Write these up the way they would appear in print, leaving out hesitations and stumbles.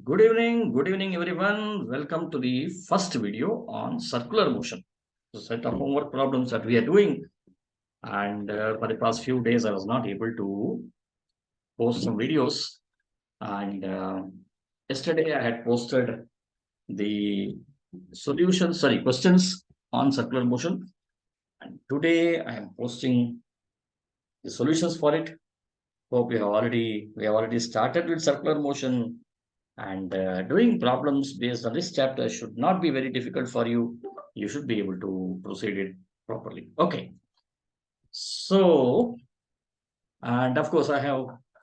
Good evening everyone. Welcome to the first video on circular motion. The set of homework problems that we are doing. And for the past few days, I was not able to post some videos. And yesterday I had posted the questions on circular motion. And today I am posting the solutions for it. Hope we have already started with circular motion. And doing problems based on this chapter should not be very difficult for you. You should be able to proceed it properly. Okay. So, and of course,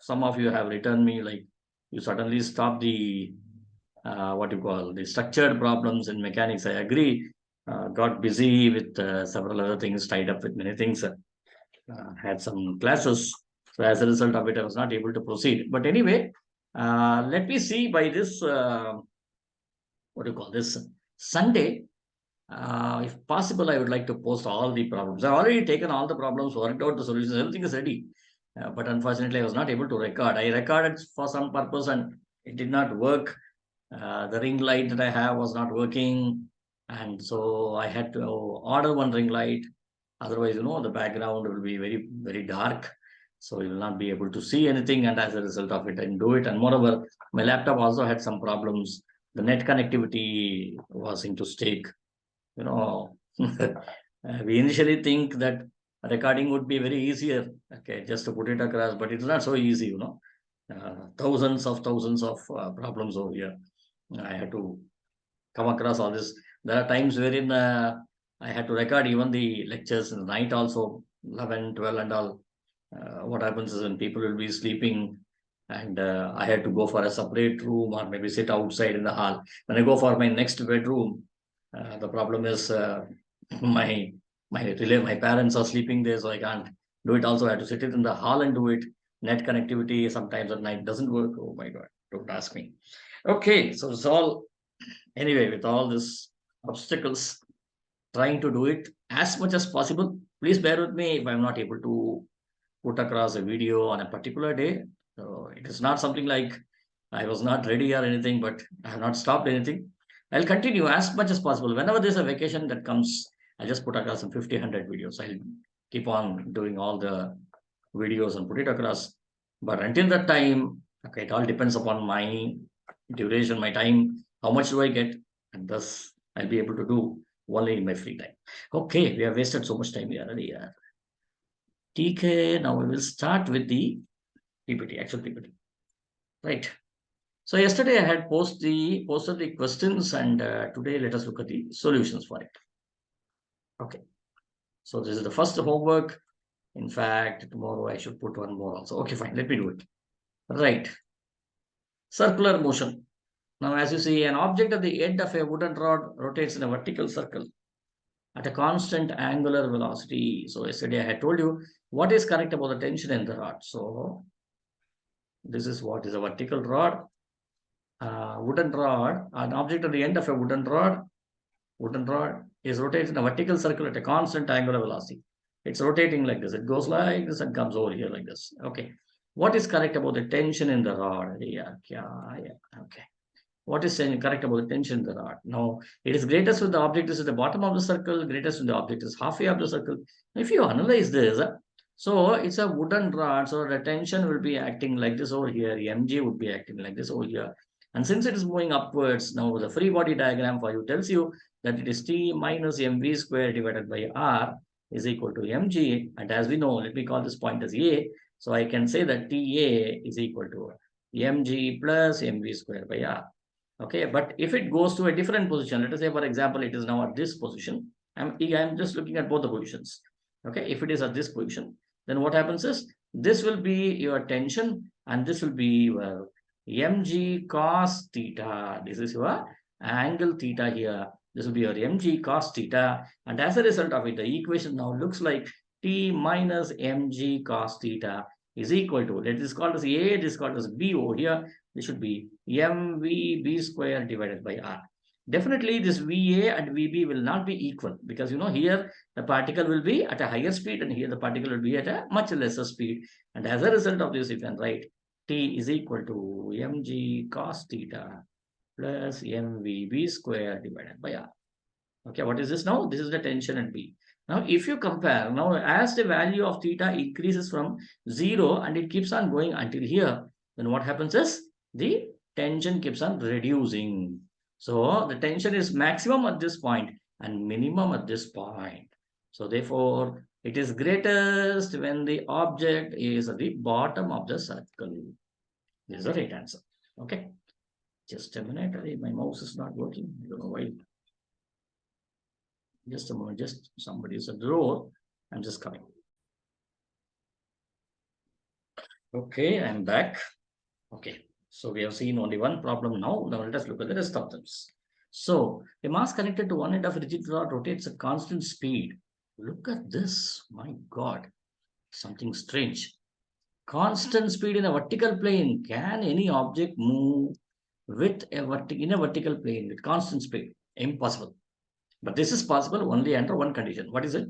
some of you have written me like you suddenly stop the what you call the structured problems in mechanics. I agree. Got busy with several other things, tied up with many things. Had some classes. So as a result of it, I was not able to proceed. But anyway, let me see by this what do you call this Sunday. If possible, I would like to post all the problems. I've already taken all the problems, worked out the solutions, everything is ready. But unfortunately, I was not able to record. I recorded for some purpose and it did not work. The ring light that I have was not working. And so I had to order one ring light. Otherwise, the background will be very, very dark. So you will not be able to see anything. And as a result of it, I didn't do it. And moreover, my laptop also had some problems. The net connectivity was into stake. You know, we initially think that recording would be very easier. Okay, just to put it across, but it's not so easy. Thousands of problems over here. I had to come across all this. There are times wherein I had to record even the lectures in the night also, 11, 12 and all. What happens is when people will be sleeping and I had to go for a separate room or maybe sit outside in the hall. When I go for my next bedroom, the problem is my my parents are sleeping there, so I can't do it. Also, I have to sit it in the hall and do it. Net connectivity sometimes at night doesn't work. Oh my God! Don't ask me. Okay, so it's all anyway with all these obstacles, trying to do it as much as possible. Please bear with me if I'm not able to put across a video on a particular day. So it is not something like I was not ready or anything, but I have not stopped anything. I'll continue as much as possible. Whenever there's a vacation that comes, I'll just put across some 50, 100 videos. I'll keep on doing all the videos and put it across. But until that time, okay, it all depends upon my duration, my time, how much do I get, and thus I'll be able to do only in my free time. Okay, we have wasted so much time here already. TK, now we will start with the PPT, actual PPT. Right. So yesterday I had posted the questions and today let us look at the solutions for it. Okay. So this is the first homework. In fact, tomorrow I should put one more also. Okay, fine. Let me do it. Right. Circular motion. Now, as you see, an object at the end of a wooden rod rotates in a vertical circle at a constant angular velocity. So yesterday I had told you what is correct about the tension in the rod. So this is what is a vertical rod. Wooden rod, an object at the end of a wooden rod is rotated in a vertical circle at a constant angular velocity. It's rotating like this. It goes like this and comes over here like this. Okay. What is correct about the tension in the rod? Yeah. Okay. What is correct about the tension in the rod? Now, it is greatest when the object is at the bottom of the circle, greatest when the object is halfway up the circle. If you analyze this, so it's a wooden rod, so the tension will be acting like this over here. mg would be acting like this over here. And since it is moving upwards, now the free body diagram for you tells you that it is T minus mv square divided by r is equal to mg. And as we know, let me call this point as A. So I can say that Ta is equal to mg plus mv square by r. Okay, but if it goes to a different position, let us say, for example, it is now at this position. I'm just looking at both the positions. Okay, if it is at this position, then what happens is this will be your tension and this will be your mg cos theta. This is your angle theta here. This will be your mg cos theta. And as a result of it, the equation now looks like T minus mg cos theta is equal to, let this called as A, this is called as B over here. This should be mvb square divided by r. Definitely this VA and VB will not be equal because here the particle will be at a higher speed and here the particle will be at a much lesser speed. And as a result of this, you can write T is equal to mg cos theta plus mvb square divided by r. Okay, what is this now? This is the tension at B. Now, if you compare, now as the value of theta increases from 0 and it keeps on going until here, then what happens is the tension keeps on reducing. So, the tension is maximum at this point and minimum at this point. So, therefore, it is greatest when the object is at the bottom of the circle. This is the right answer. Okay. Just a minute. My mouse is not working. I don't know why. Just a moment, just somebody is at the door. I'm just coming. Okay, I'm back. Okay, so we have seen only one problem now. Now let us look at the rest of them. So a mass connected to one end of a rigid rod rotates at constant speed. Look at this. My God, something strange. Constant speed in a vertical plane. Can any object move with in a vertical plane with constant speed? Impossible. But this is possible only under one condition. What is it?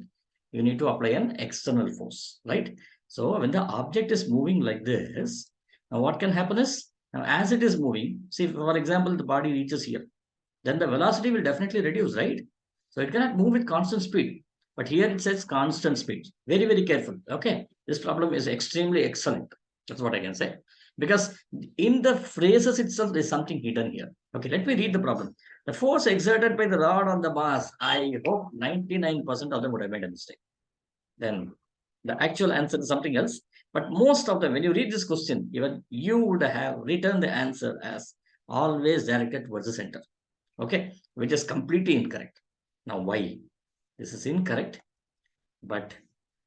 You need to apply an external force, right? So when the object is moving like this, now what can happen is, now as it is moving, see, for example, the body reaches here, then the velocity will definitely reduce, right? So it cannot move with constant speed. But here it says constant speed. Very, very careful. Okay. This problem is extremely excellent. That's what I can say. Because in the phrases itself, there's something hidden here. Okay, let me read the problem. The force exerted by the rod on the mass, I hope 99% of them would have made a mistake. Then the actual answer is something else. But most of them, when you read this question, even you would have written the answer as always directed towards the center. Okay, which is completely incorrect. Now, why? This is incorrect, but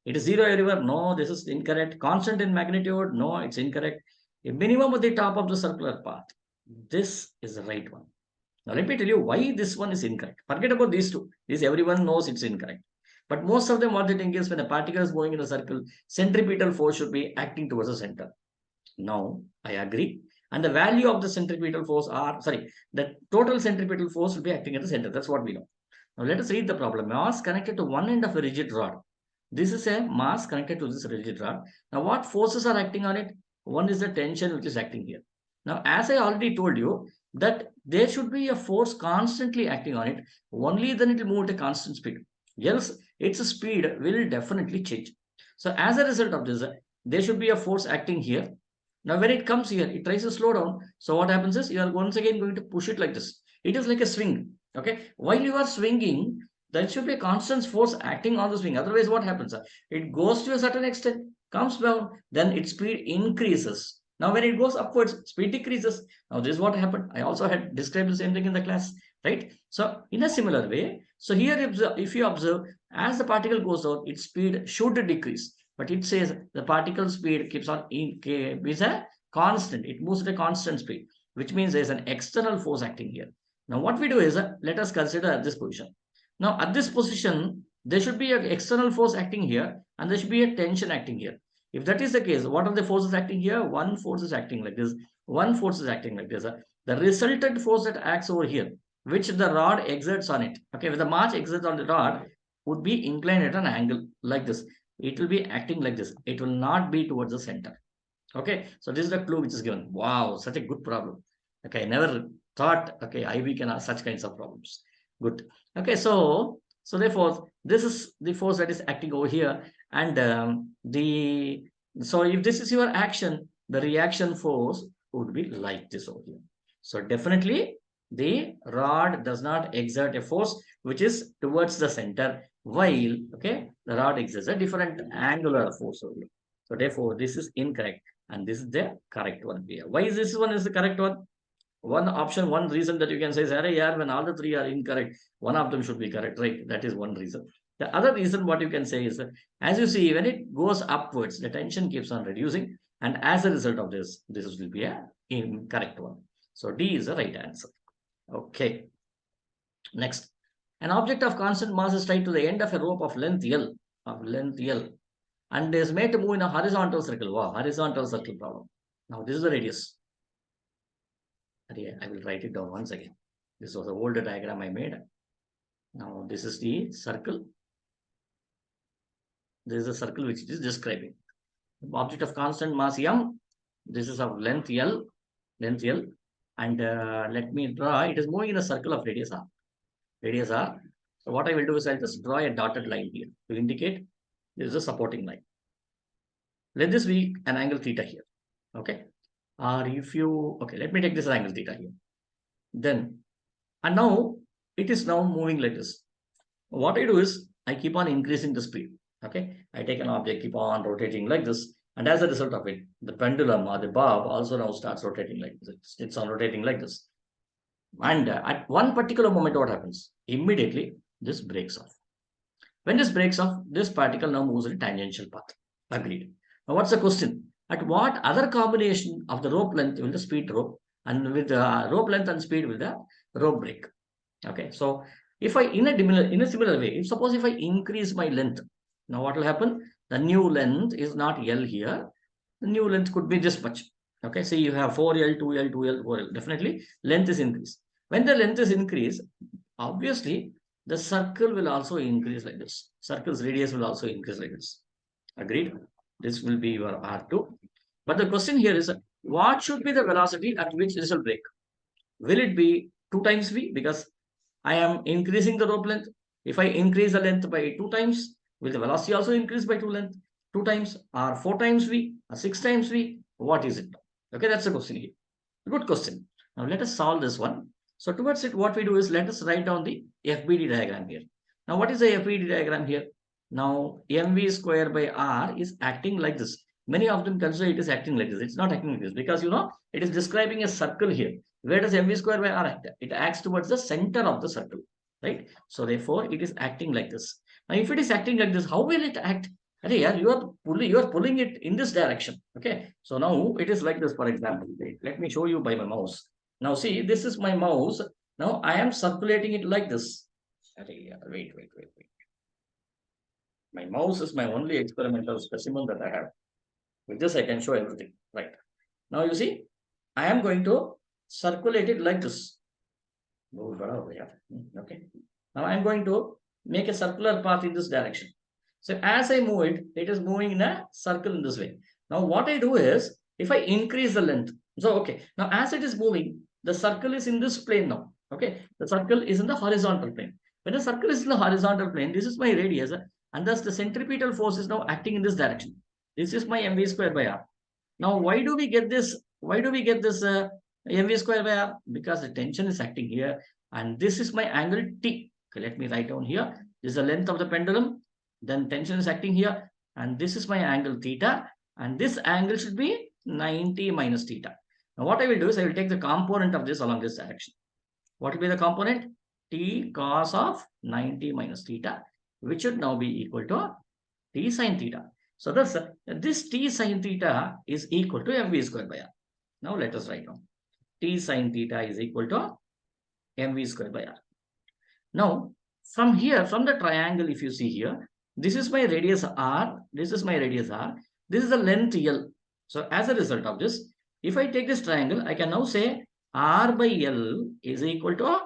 it is zero everywhere. No, this is incorrect. Constant in magnitude. No, it's incorrect. A minimum at the top of the circular path. This is the right one. Now, let me tell you why this one is incorrect. Forget about these two. This everyone knows it's incorrect. But most of them, what they think is when a particle is going in a circle, centripetal force should be acting towards the center. No, I agree. And the value of the centripetal force the total centripetal force will be acting at the center. That's what we know. Now let us read the problem. Mass connected to one end of a rigid rod. This is a mass connected to this rigid rod. Now what forces are acting on it? One is the tension which is acting here. Now as I already told you that there should be a force constantly acting on it. Only then it will move at a constant speed. Else its speed will definitely change. So as a result of this, there should be a force acting here. Now, when it comes here, it tries to slow down. So what happens is you are once again going to push it like this. It is like a swing. Okay. While you are swinging, there should be a constant force acting on the swing. Otherwise, what happens? It goes to a certain extent, comes down, then its speed increases. Now, when it goes upwards, speed decreases. Now, this is what happened. I also had described the same thing in the class, right? So, in a similar way, so here, if you observe, as the particle goes out, its speed should decrease. But it says the particle speed keeps on is a constant. It moves at a constant speed, which means there's an external force acting here. Now, what we do is let us consider this position. Now, at this position, there should be an external force acting here, and there should be a tension acting here. If that is the case, what are the forces acting here? One force is acting like this. One force is acting like this. The resultant force that acts over here, which the rod exerts on it. Okay, when the mass exerts on the rod, would be inclined at an angle like this. It will be acting like this. It will not be towards the center. Okay, so this is the clue which is given. Wow, such a good problem. Okay, I never thought, okay, IB can ask such kinds of problems. Good. Okay, so therefore, this is the force that is acting over here. And so if this is your action, the reaction force would be like this over here. So definitely the rod does not exert a force which is towards the center, while, okay, the rod exerts a different angular force over here. So therefore, this is incorrect. And this is the correct one here. Why is this one is the correct one? One option, one reason that you can say is, when all the three are incorrect, one of them should be correct, right? That is one reason. The other reason what you can say is, as you see, when it goes upwards, the tension keeps on reducing. And as a result of this will be a incorrect one. So D is the right answer. Okay. Next. An object of constant mass is tied to the end of a rope of length L, and is made to move in a horizontal circle. Wow, horizontal circle problem. Now, this is the radius. I will write it down once again. This was the older diagram I made. Now, this is the circle. This is a circle which it is describing. The object of constant mass M This is of length L, and let me draw. It is moving in a circle of radius R. Radius R. So what I will do is I'll just draw a dotted line here to indicate this is a supporting line. Let this be an angle theta here. Okay. Or if you, okay, let me take this angle theta here. Then, and now it is now moving like this. What I do is I keep on increasing the speed. Okay. I take an object, keep on rotating like this. And as a result of it, the pendulum or the bob also now starts rotating like this. It's on rotating like this. And at one particular moment, what happens? Immediately, this breaks off. When this breaks off, this particle now moves in a tangential path. Agreed. Now, what's the question? At what other combination of the rope length will the speed drop, and with the rope length and speed will the rope break? Okay. So, if I in a similar way, if suppose if I increase my length, now what will happen? The new length is not L here. The new length could be this much. Okay. So you have 4L, 2L, 2L, 4L. Definitely, length is increased. When the length is increased, obviously the circle will also increase like this. Circle's radius will also increase like this. Agreed? This will be your R2. But the question here is, what should be the velocity at which this will break? Will it be 2 times V? Because I am increasing the rope length. If I increase the length by 2 times, will the velocity also increase by 2 times, or 4 times V, or 6 times V? What is it? Okay, that's the question here. Good question. Now let us solve this one. So towards it, what we do is let us write down the FBD diagram here. Now what is the FBD diagram here? Now mv square by r is acting like this. Many of them consider it is acting like this. It's not acting like this because it is describing a circle here. Where does mv square by r act? It acts towards the center of the circle, right? So therefore it is acting like this. Now if it is acting like this, how will it act? You are pulling it in this direction. Okay. So now it is like this, for example. Let me show you by my mouse. Now see, this is my mouse. Now I am circulating it like this. Wait. My mouse is my only experimental specimen that I have. With this, I can show everything. Right. Now you see, I am going to circulate it like this. Okay. Now I am going to make a circular path in this direction. So as I move it, it is moving in a circle in this way. Now what I do is, if I increase the length, so okay, now as it is moving, the circle is in this plane now. Okay, the circle is in the horizontal plane. When the circle is in the horizontal plane, this is my radius, and thus the centripetal force is now acting in this direction. This is my mv square by r. Now why do we get this? Why do we get this mv square by r? Because the tension is acting here, and this is my angle T. Okay, let me write down here. This is the length of the pendulum. Then tension is acting here, and this is my angle theta, and this angle should be 90 minus theta. Now what I will do is I will take the component of this along this direction. What will be the component? T cos of 90 minus theta, which should now be equal to T sin theta. So thus, this T sin theta is equal to mv square by r. Now let us write down. T sin theta is equal to mv square by r. Now from here, from the triangle, if you see here, this is my radius r, this is my radius r, this is the length L. So as a result of this, if I take this triangle, I can now say r by L is equal to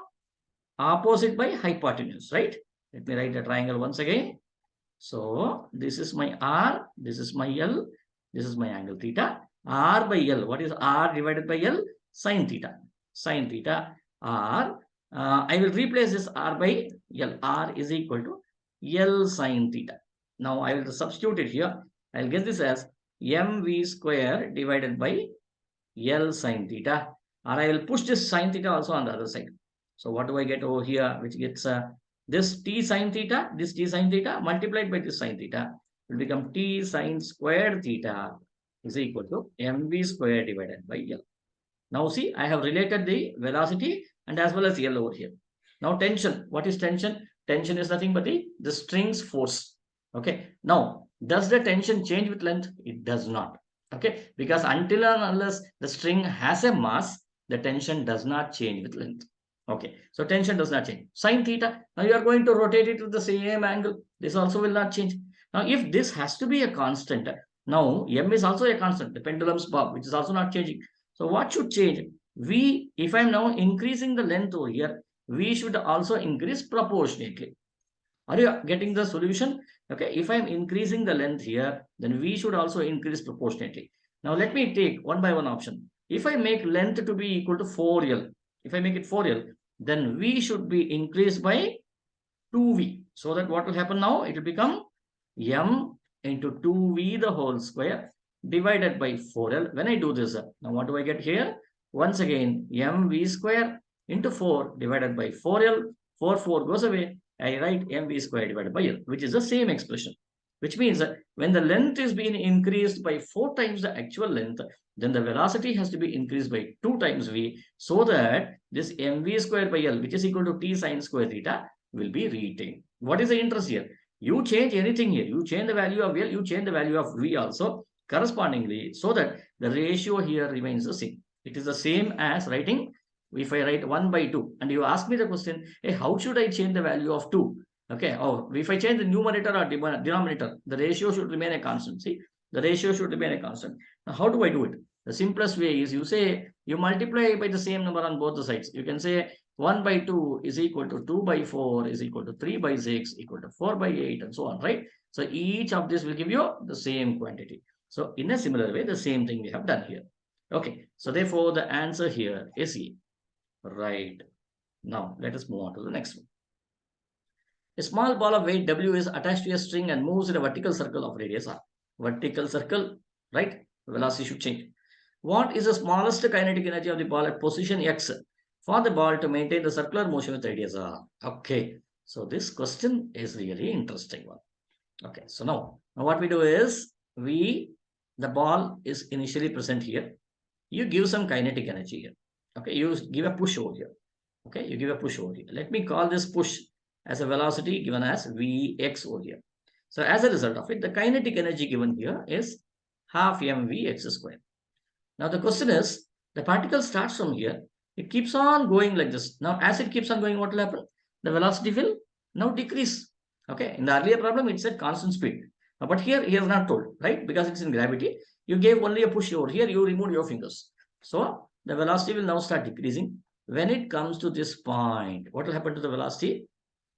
opposite by hypotenuse, right? Let me write the triangle once again. So this is my r, this is my L, this is my angle theta. R by L, what is r divided by L? Sin theta. Sin theta r. I will replace this r by L. R is equal to L sin theta. Now I will substitute it here. I will get this as mv square divided by L sin theta. Or I will push this sin theta also on the other side. So what do I get over here? Which gets this T sin theta, this T sin theta multiplied by this sin theta will become T sin squared theta is equal to mv square divided by L. Now see, I have related the velocity and as well as L over here. Now tension. What is tension? Tension is nothing but the string's force. Okay. Now, does the tension change with length? It does not. Okay. Because until and unless the string has a mass, the tension does not change with length. Okay. So tension does not change. Sin theta. Now you are going to rotate it with the same angle. This also will not change. Now if this has to be a constant, now m is also a constant. The pendulum's bob, which is also not changing. So what should change? If I'm now increasing the length over here, we should also increase proportionately. Are you getting the solution? Okay, if I'm increasing the length here, then we should also increase proportionately. Now let me take one by one option. If I make length to be equal to 4L, if I make it 4L, then V should be increased by 2V. So that what will happen now? It will become M into 2V the whole square divided by 4L. When I do this, now what do I get here? Once again, MV square into 4 divided by 4L. 4 goes away. I write MV square divided by L, which is the same expression. Which means that when the length is being increased by 4 times the actual length, then the velocity has to be increased by 2 times V, so that this MV square by L, which is equal to T sine square theta, will be retained. What is the interest here? You change anything here. You change the value of L, you change the value of V also correspondingly, so that the ratio here remains the same. It is the same as writing, if I write 1 by 2, and you ask me the question, hey, how should I change the value of 2? Okay, oh, if I change the numerator or denominator, the ratio should remain a constant. See, the ratio should remain a constant. Now, how do I do it? The simplest way is you multiply by the same number on both the sides. You can say 1 by 2 is equal to 2 by 4 is equal to 3 by 6 equal to 4 by 8 and so on, right? So each of this will give you the same quantity. So in a similar way, the same thing we have done here. Okay, so therefore the answer here is E. Right. Now let us move on to the next one. A small ball of weight W is attached to a string and moves in a vertical circle of radius R. Vertical circle, right? Velocity should change. What is the smallest kinetic energy of the ball at position X for the ball to maintain the circular motion with radius R? Okay, so this question is really interesting one. Okay, so now what we do is the ball is initially present here. You give some kinetic energy here. Okay, you give a push over here. Okay, you give a push over here. Let me call this push as a velocity given as Vx over here. So as a result of it, the kinetic energy given here is half mvx square. Now the question is, the particle starts from here. It keeps on going like this. Now as it keeps on going, what will happen? The velocity will now decrease. Okay, in the earlier problem, it said constant speed. But here is not told, right? Because it's in gravity. You gave only a push over here. You removed your fingers. So the velocity will now start decreasing. When it comes to this point, what will happen to the velocity?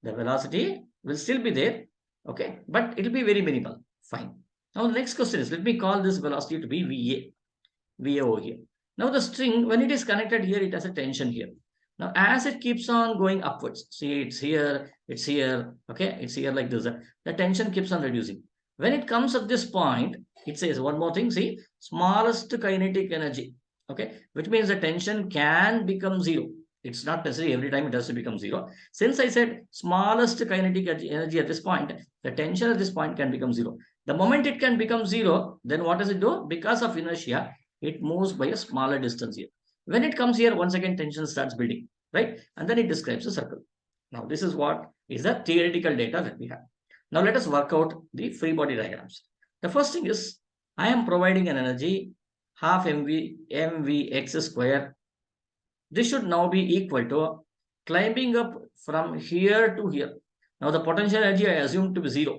The velocity will still be there, okay, but it will be very minimal. Fine. Now the next question is, let me call this velocity to be VA over here. Now the string, when it is connected here, it has a tension here. Now as it keeps on going upwards, see, it's here, okay, it's here like this. The tension keeps on reducing. When it comes at this point, it says one more thing, see, smallest kinetic energy, okay, which means the tension can become zero. It's not necessary every time it has to become zero. Since I said smallest kinetic energy at this point, the tension at this point can become zero. The moment it can become zero, then what does it do? Because of inertia, it moves by a smaller distance here. When it comes here, once again, tension starts building, right? And then it describes a circle. Now, this is what is the theoretical data that we have. Now, let us work out the free body diagrams. The first thing is, I am providing an energy half mvx square. This should now be equal to climbing up from here to here. Now the potential energy I assume to be 0.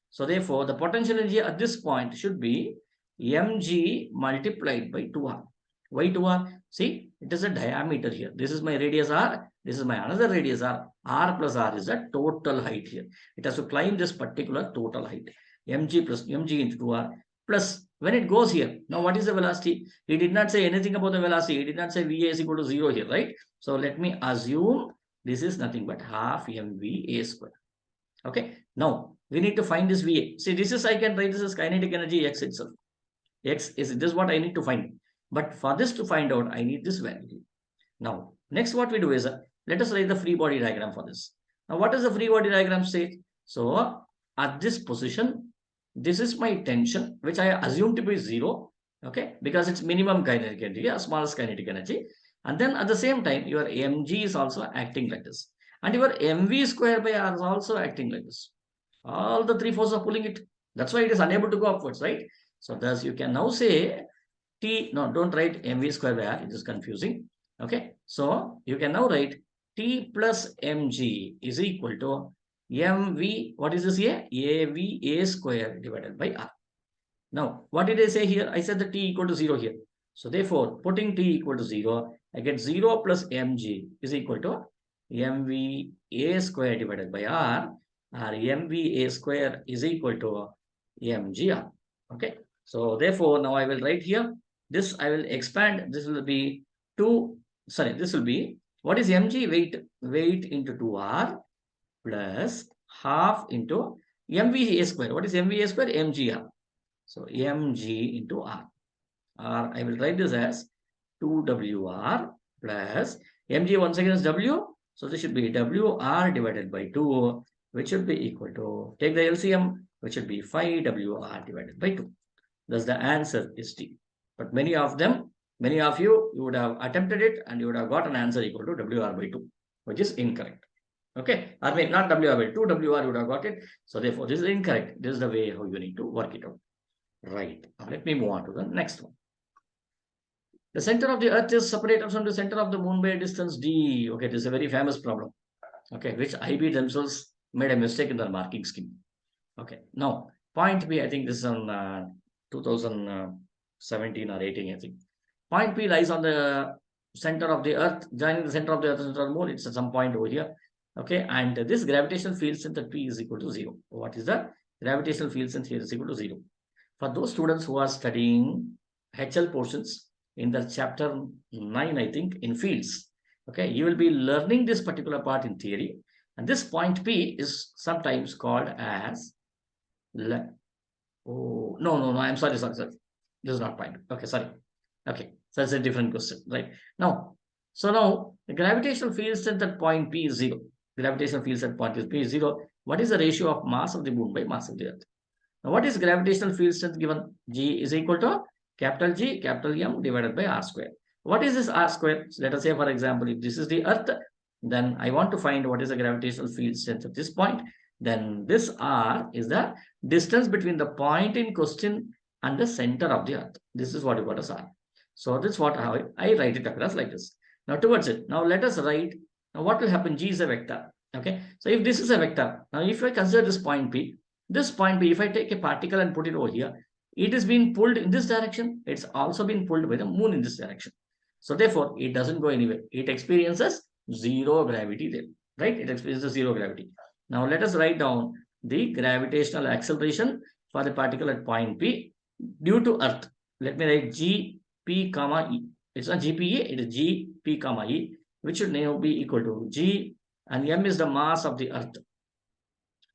So therefore the potential energy at this point should be mg multiplied by 2r. Why 2r? See, it is a diameter here. This is my radius r. This is my another radius r. R plus r is the total height here. It has to climb this particular total height. mg plus mg into 2r plus when it goes here. Now what is the velocity? He did not say anything about the velocity. He did not say VA is equal to 0 here, right? So let me assume this is nothing but half mVA square. Okay. Now we need to find this VA. See, this is, I can write this as kinetic energy X itself. X is this what I need to find. But for this to find out, I need this value. Now, next what we do is, let us write the free body diagram for this. Now, what does the free body diagram say? So at this position, this is my tension, which I assume to be 0, okay, because it's minimum kinetic energy, smallest kinetic energy. And then at the same time, your mg is also acting like this. And your mv square by r is also acting like this. All the three forces are pulling it. That's why it is unable to go upwards, right? So thus you can now say T, no, don't write mv square by r, it is confusing. Okay, so you can now write T plus mg is equal to mv, what is this here? AVA square divided by r. Now, what did I say here? I said the t equal to 0 here. So therefore, putting t equal to 0, I get 0 plus mg is equal to mva square divided by r, or mva square is equal to mgr. Okay. So therefore, now I will write here. This I will expand. This will be 2. Sorry, this will be, what is mg? Weight into 2r plus half into mva square. What is mva square? Mgr. So mg into r. Or I will write this as 2wr plus mg once again is w. So this should be wr divided by 2, which should be equal to, take the LCM, which should be 5wr divided by 2. Thus the answer is D. But many of you would have attempted it and you would have got an answer equal to WR by 2, which is incorrect. Okay, I mean not WR by 2, WR you would have got it. So therefore this is incorrect. This is the way how you need to work it out. Right. Now let me move on to the next one. The center of the earth is separated from the center of the moon by a distance D. Okay, this is a very famous problem. Okay, which IB themselves made a mistake in their marking scheme. Okay, now point B, I think this is on 2017 or 18, I think. Point P lies on the center of the earth, joining the center of the earth and center of the moon. It's at some point over here. Okay, and this gravitational field strength at P is equal to 0. What is the gravitational field strength here is equal to 0? For those students who are studying HL portions in the chapter 9, I think, in fields, okay, you will be learning this particular part in theory. And this point P is sometimes called as, oh, no, I'm sorry. This is not point. Okay, sorry. Okay, so that's a different question, right? Now, so now the gravitational field strength at point P is 0. Gravitational field at point P is 0. What is the ratio of mass of the moon by mass of the earth? Now, what is gravitational field strength given? G is equal to capital G, capital M divided by R square. What is this R square? So let us say, for example, if this is the earth, then I want to find what is the gravitational field strength at this point. Then this R is the distance between the point in question and the center of the earth. This is what you got as R. So this is what I write it across like this. Now towards it. Now let us write. Now what will happen? G is a vector. Okay. So if this is a vector, now if I consider this point P, if I take a particle and put it over here, it is being pulled in this direction. It's also been pulled by the moon in this direction. So therefore, it doesn't go anywhere. It experiences zero gravity there, right? It experiences zero gravity. Now let us write down the gravitational acceleration for the particle at point P due to Earth. Let me write Gp comma E. It's not GPE, it is Gp comma E, which should now be equal to G, and M is the mass of the Earth.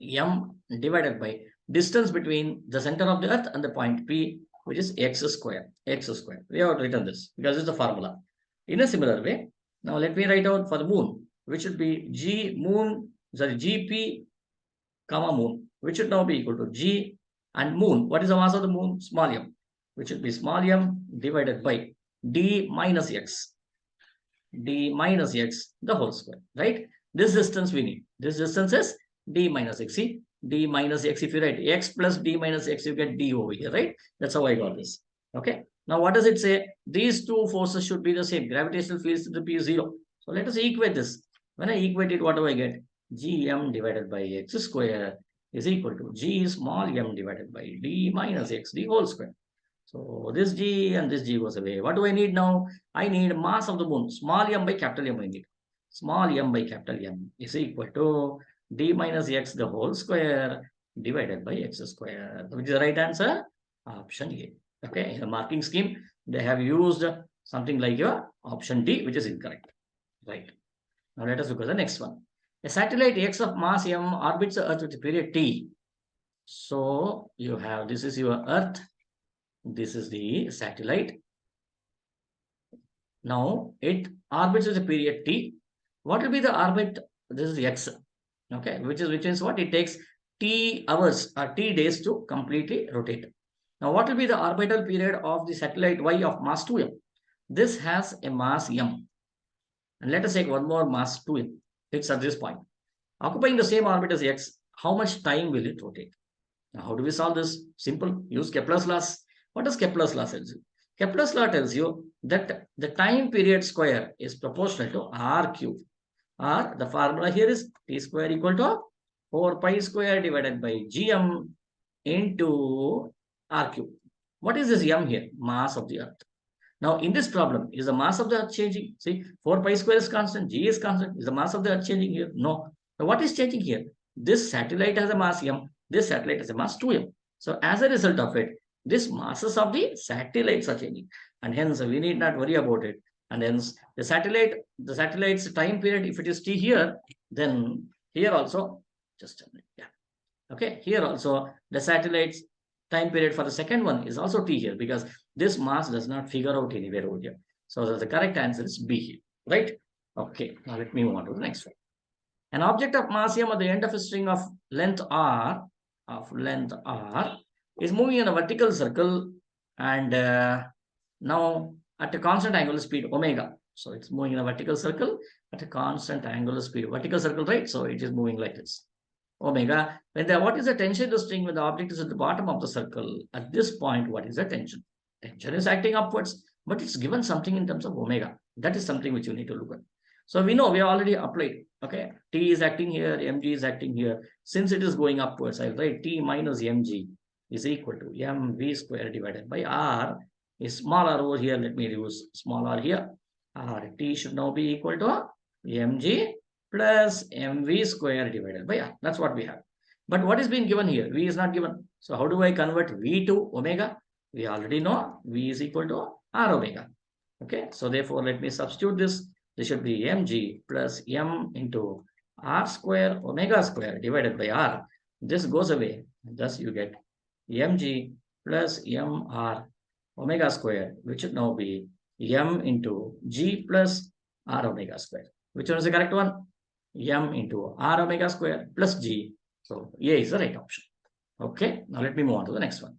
M divided by distance between the center of the Earth and the point P, which is x square. We have written this because it's the formula. In a similar way, now let me write out for the moon, which should be Gp comma moon, which should now be equal to G and moon. What is the mass of the moon? Small m, which should be small m divided by d minus x, the whole square, right? This distance we need. This distance is d minus x. See, d minus x, if you write x plus d minus x, you get d over here, right? That's how I got this. Okay. Now, what does it say? These two forces should be the same. Gravitational field to P is 0. So let us equate this. When I equate it, what do I get? Gm divided by x square is equal to G small m divided by d minus x, the whole square. So this G and this G goes away. What do I need now? I need mass of the moon. Small m by capital M I need. Small m by capital M is equal to d minus x the whole square divided by x square. Which is the right answer? Option A. Okay, in the marking scheme, they have used something like your option D, which is incorrect. Right. Now let us look at the next one. A satellite x of mass m orbits the Earth with a period t. So you have, this is your Earth. This is the satellite. Now it orbits with a period t. What will be the orbit? This is x. Okay, which is what? It takes t hours or t days to completely rotate. Now, what will be the orbital period of the satellite Y of mass 2m? This has a mass m. And let us take one more mass 2m. It's at this point. Occupying the same orbit as x, how much time will it rotate? Now, how do we solve this? Simple. Use Kepler's laws. What does Kepler's law tell you? Kepler's law tells you that the time period square is proportional to r cube. Or the formula here is t square equal to 4 pi square divided by gm into r cube. What is this m here? Mass of the Earth. Now, in this problem, is the mass of the Earth changing? See, 4 pi square is constant, g is constant. Is the mass of the Earth changing here? No. Now, what is changing here? This satellite has a mass m. This satellite has a mass 2m. So, as a result of it, This masses of the satellites are changing, and hence we need not worry about it. And hence the satellite's time period, if it is t here, then here also, just a minute, yeah. Okay, here also the satellite's time period for the second one is also t here, because this mass does not figure out anywhere over here. So the correct answer is B here, right? Okay, now let me move on to the next one. An object of mass m at the end of a string of length r, is moving in a vertical circle, and now at a constant angular speed omega. So it's moving in a vertical circle at a constant angular speed. Vertical circle, right? So it is moving like this. Omega. What is the tension in the string when the object is at the bottom of the circle? At this point, what is the tension? Tension is acting upwards, but it's given something in terms of omega. That is something which you need to look at. So we know we have already applied. Okay, T is acting here, mg is acting here. Since it is going upwards, I'll write T minus mg is equal to mv square divided by r. Is small r over here. Let me use small r here. T should now be equal to mg plus mv square divided by r. That's what we have. But what is being given here? V is not given. So how do I convert V to omega? We already know V is equal to r omega. Okay, so therefore let me substitute this. This should be mg plus m into r square omega square divided by r. This goes away. Thus you get mg plus mr omega square, which should now be m into g plus r omega square. Which one is the correct one? M into r omega square plus g. So A is the right option. Okay, now let me move on to the next one.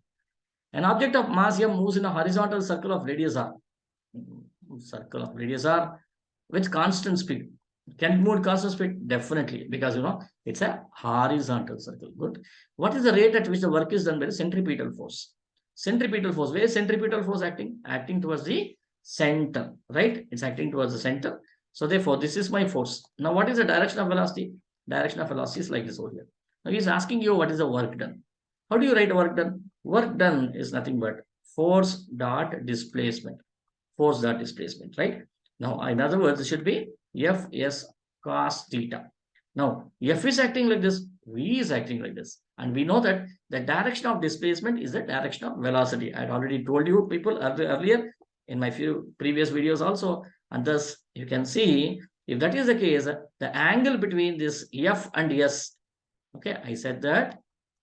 An object of mass m moves in a horizontal circle of radius r. Circle of radius r with constant speed. Can it move at constant speed? Definitely, because it's a horizontal circle. Good. What is the rate at which the work is done by the centripetal force? Centripetal force. Where is centripetal force acting? Acting towards the center, right? It's acting towards the center. So therefore, this is my force. Now, what is the direction of velocity? Direction of velocity is like this over here. Now, he's asking you what is the work done. How do you write work done? Work done is nothing but force dot displacement. Force dot displacement, right? Now, in other words, it should be Fs cos theta. Now, F is acting like this, V is acting like this. And we know that the direction of displacement is the direction of velocity. I had already told you people earlier in my few previous videos also. And thus, you can see, if that is the case, the angle between this F and S, okay, I said that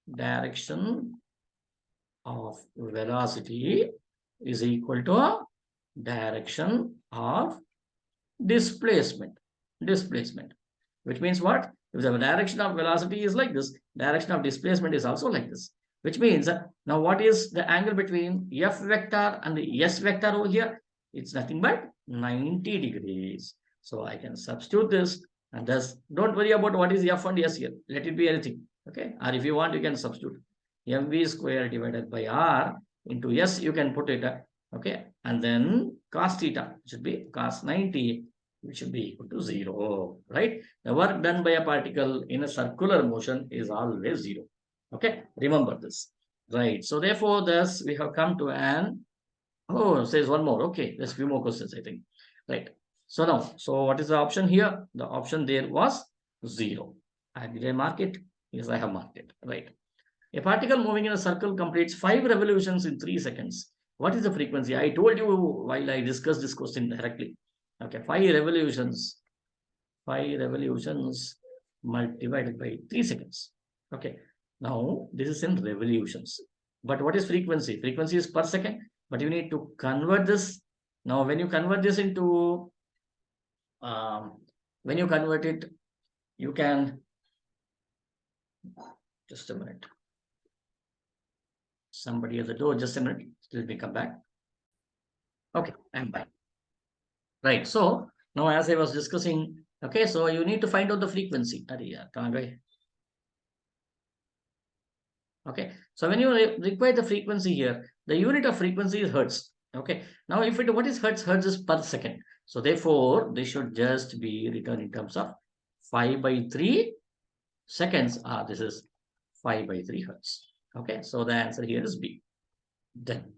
direction of velocity is equal to direction of displacement, which means what? If the direction of velocity is like this, direction of displacement is also like this, which means now what is the angle between F vector and the S vector over here? It's nothing but 90 degrees. So I can substitute this, and thus don't worry about what is F and S here. Let it be anything. Okay, or if you want, you can substitute mv square divided by r into S. You can put it. Okay, and then cos theta should be cos 90, which should be equal to 0, right? The work done by a particle in a circular motion is always 0. Okay, remember this, right? So therefore, thus we have come to an, oh, says one more. Okay, there's a few more questions, I think, right? So now, so what is the option here? The option there was 0. Did I mark it? Yes, I have marked it, right? A particle moving in a circle completes 5 revolutions in 3 seconds. What is the frequency? I told you while I discussed this question directly. Okay, 5 revolutions divided by 3 seconds. Okay, now this is in revolutions. But what is frequency? Frequency is per second, but you need to convert this. Now, when you convert this into, when you convert it, you can, just a minute. Somebody at the door, just a minute. Let me come back. Okay, I'm back. Right, so now as I was discussing, okay, so you need to find out the frequency. Okay, so when you require the frequency here, the unit of frequency is hertz. Okay, now if it, what is hertz? Hertz is per second. So therefore, this should just be written in terms of 5 by 3 seconds. This is 5 by 3 hertz. Okay, so the answer here is B. Then,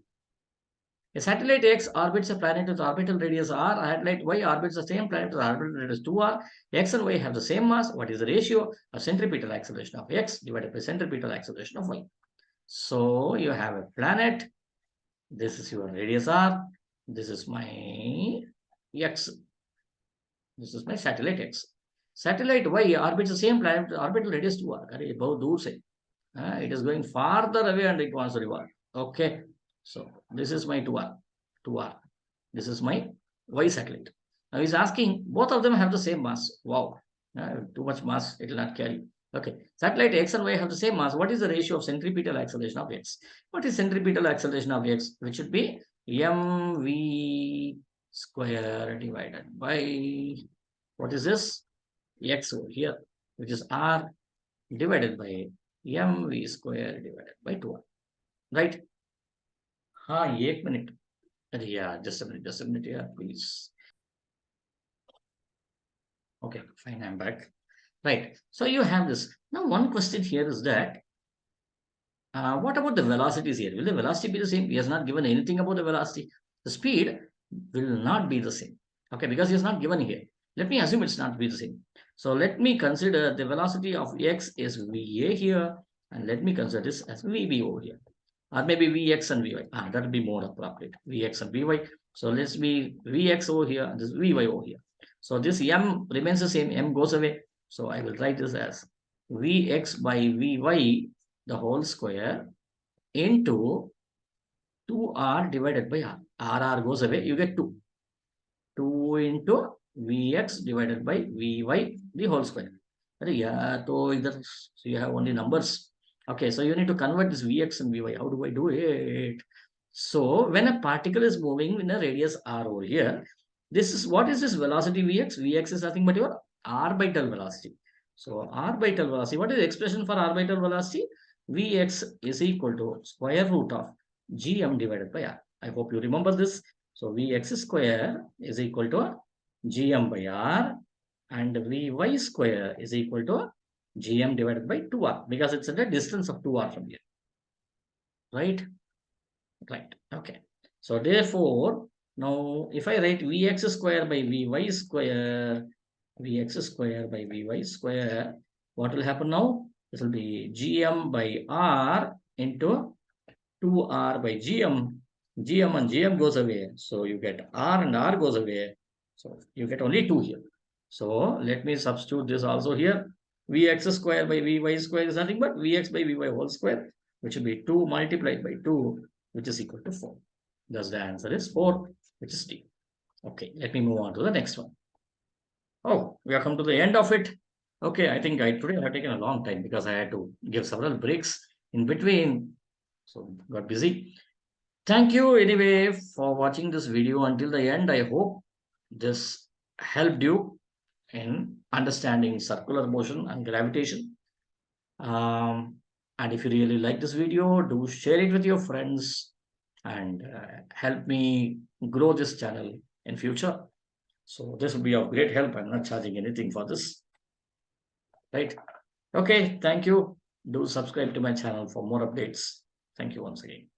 a satellite X orbits a planet with orbital radius r. A satellite Y orbits the same planet with orbital radius 2r. X and Y have the same mass. What is the ratio of centripetal acceleration of X divided by centripetal acceleration of Y? So you have a planet This is your radius R. This is my X. This is my satellite X. Satellite Y orbits the same planet, orbital radius 2R. अरे बहुत दूर से. It is going farther away and it wants to revolve. Okay. So this is my 2R. 2R. This is my Y satellite. Now he's asking, both of them have the same mass. Wow. Too much mass, it will not carry. Okay. Satellite X and Y have the same mass. What is the ratio of centripetal acceleration of X? What is centripetal acceleration of X? Which should be mv square divided by, what is this? X over here, which is R divided by mv square divided by 2R. Right? हाँ, एक minute. Yeah, just a minute here, please. Okay, fine, I'm back. Right. So you have this. Now, one question here is that what about the velocities here? Will the velocity be the same? He has not given anything about the velocity. The speed will not be the same. Okay, because he has not given here. Let me assume it's not be the same. So let me consider the velocity of x is VA here, and let me consider this as VB over here. Or maybe Vx and Vy. That will be more appropriate. Vx and Vy. So let's be Vx over here and this Vy over here. So this m remains the same. M goes away. So I will write this as Vx by Vy the whole square into 2r divided by r. R goes away. You get 2. 2 into Vx divided by Vy the whole square. Yeah, so you have only numbers. Okay, so you need to convert this Vx and Vy. How do I do it? So when a particle is moving in a radius r over here, this is what is this velocity Vx? Vx is nothing but your orbital velocity. So orbital velocity, what is the expression for orbital velocity? Vx is equal to square root of gm divided by r. I hope you remember this. So Vx square is equal to gm by r, and Vy square is equal to gm divided by 2r, because it's at a distance of 2r from here. Right? Right. Okay. So therefore, now if I write Vx square by Vy square, Vx square by Vy square, what will happen now? This will be gm by r into 2r by gm. Gm and gm goes away. So you get r and r goes away. So you get only 2 here. So let me substitute this also here. Vx square by Vy square is nothing but Vx by Vy whole square, which will be 2 multiplied by 2, which is equal to 4. Thus the answer is 4, which is D. Okay, let me move on to the next one. Oh, we have come to the end of it. Okay, I think today I have taken a long time because I had to give several breaks in between. So got busy. Thank you anyway for watching this video until the end. I hope this helped you in understanding circular motion and gravitation. And if you really like this video, do share it with your friends and help me grow this channel in future. So this will be of great help. I'm not charging anything for this. Right? Okay, thank you. Do subscribe to my channel for more updates. Thank you once again.